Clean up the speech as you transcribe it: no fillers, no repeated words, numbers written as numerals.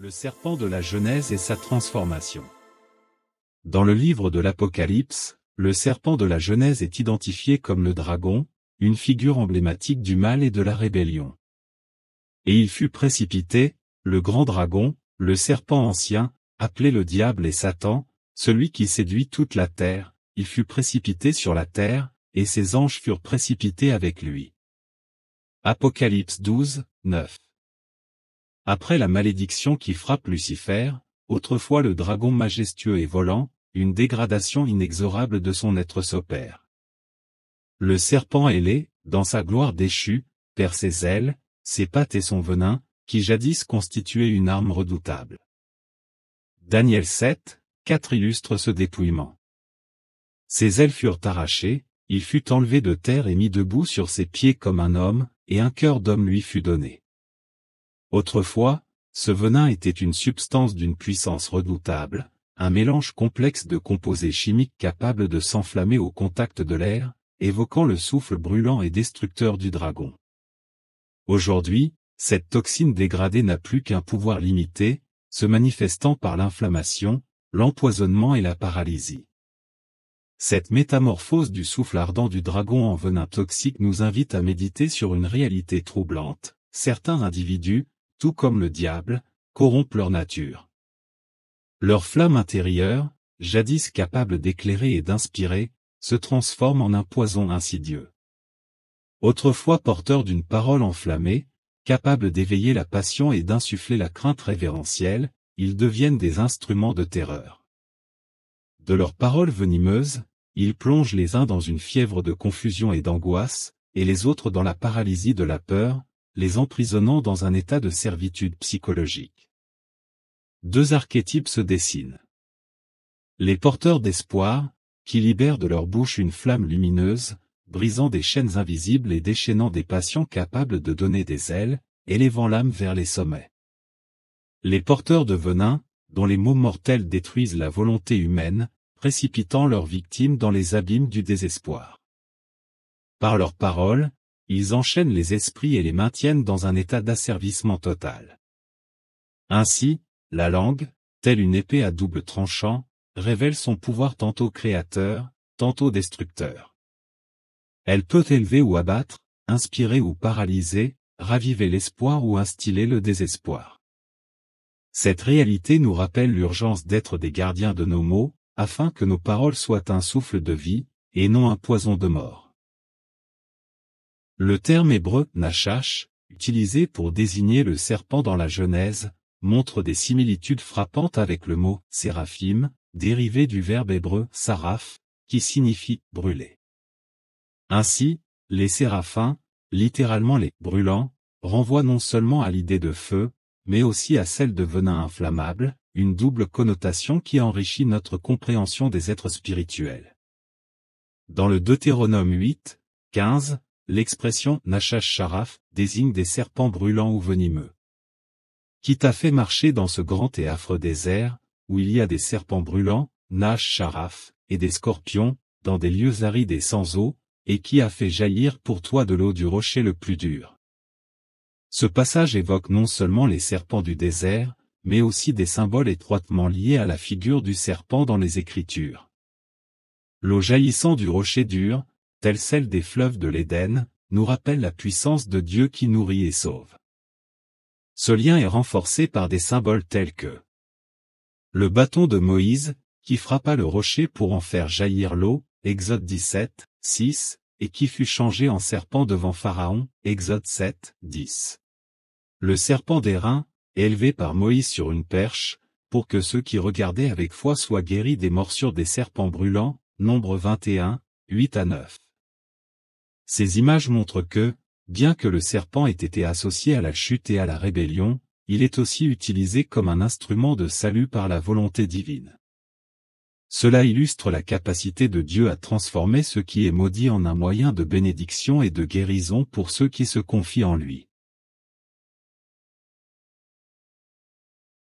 Le serpent de la Genèse et sa transformation. Dans le livre de l'Apocalypse, le serpent de la Genèse est identifié comme le dragon, une figure emblématique du mal et de la rébellion. Et il fut précipité, le grand dragon, le serpent ancien, appelé le diable et Satan, celui qui séduit toute la terre, il fut précipité sur la terre, et ses anges furent précipités avec lui. Apocalypse 12, 9. Après la malédiction qui frappe Lucifer, autrefois le dragon majestueux et volant, une dégradation inexorable de son être s'opère. Le serpent ailé, dans sa gloire déchue, perd ses ailes, ses pattes et son venin, qui jadis constituaient une arme redoutable. Daniel 7, 4 illustre ce dépouillement. Ses ailes furent arrachées, il fut enlevé de terre et mis debout sur ses pieds comme un homme, et un cœur d'homme lui fut donné. Autrefois, ce venin était une substance d'une puissance redoutable, un mélange complexe de composés chimiques capables de s'enflammer au contact de l'air, évoquant le souffle brûlant et destructeur du dragon. Aujourd'hui, cette toxine dégradée n'a plus qu'un pouvoir limité, se manifestant par l'inflammation, l'empoisonnement et la paralysie. Cette métamorphose du souffle ardent du dragon en venin toxique nous invite à méditer sur une réalité troublante. Certains individus, tout comme le diable, corrompent leur nature. Leur flamme intérieure, jadis capable d'éclairer et d'inspirer, se transforme en un poison insidieux. Autrefois porteurs d'une parole enflammée, capables d'éveiller la passion et d'insuffler la crainte révérentielle, ils deviennent des instruments de terreur. De leurs paroles venimeuses, ils plongent les uns dans une fièvre de confusion et d'angoisse, et les autres dans la paralysie de la peur, les emprisonnant dans un état de servitude psychologique. Deux archétypes se dessinent. Les porteurs d'espoir, qui libèrent de leur bouche une flamme lumineuse, brisant des chaînes invisibles et déchaînant des passions capables de donner des ailes, élevant l'âme vers les sommets. Les porteurs de venin, dont les mots mortels détruisent la volonté humaine, précipitant leurs victimes dans les abîmes du désespoir. Par leurs paroles, ils enchaînent les esprits et les maintiennent dans un état d'asservissement total. Ainsi, la langue, telle une épée à double tranchant, révèle son pouvoir tantôt créateur, tantôt destructeur. Elle peut élever ou abattre, inspirer ou paralyser, raviver l'espoir ou instiller le désespoir. Cette réalité nous rappelle l'urgence d'être des gardiens de nos mots, afin que nos paroles soient un souffle de vie, et non un poison de mort. Le terme hébreu « nachash », utilisé pour désigner le serpent dans la Genèse, montre des similitudes frappantes avec le mot « séraphim », dérivé du verbe hébreu « saraf », qui signifie « brûler ». Ainsi, les séraphins, littéralement les « brûlants », renvoient non seulement à l'idée de feu, mais aussi à celle de venin inflammable, une double connotation qui enrichit notre compréhension des êtres spirituels. Dans le Deutéronome 8, 15, l'expression « nachash sharaf » désigne des serpents brûlants ou venimeux. Qui t'a fait marcher dans ce grand et affreux désert, où il y a des serpents brûlants, nash sharaf, et des scorpions, dans des lieux arides et sans eau, et qui a fait jaillir pour toi de l'eau du rocher le plus dur. Ce passage évoque non seulement les serpents du désert, mais aussi des symboles étroitement liés à la figure du serpent dans les Écritures. L'eau jaillissant du rocher dur, telle celle des fleuves de l'Éden, nous rappelle la puissance de Dieu qui nourrit et sauve. Ce lien est renforcé par des symboles tels que le bâton de Moïse, qui frappa le rocher pour en faire jaillir l'eau, Exode 17, 6, et qui fut changé en serpent devant Pharaon, Exode 7, 10. Le serpent d'airain, élevé par Moïse sur une perche, pour que ceux qui regardaient avec foi soient guéris des morsures des serpents brûlants, Nombre 21, 8 à 9. Ces images montrent que, bien que le serpent ait été associé à la chute et à la rébellion, il est aussi utilisé comme un instrument de salut par la volonté divine. Cela illustre la capacité de Dieu à transformer ce qui est maudit en un moyen de bénédiction et de guérison pour ceux qui se confient en lui.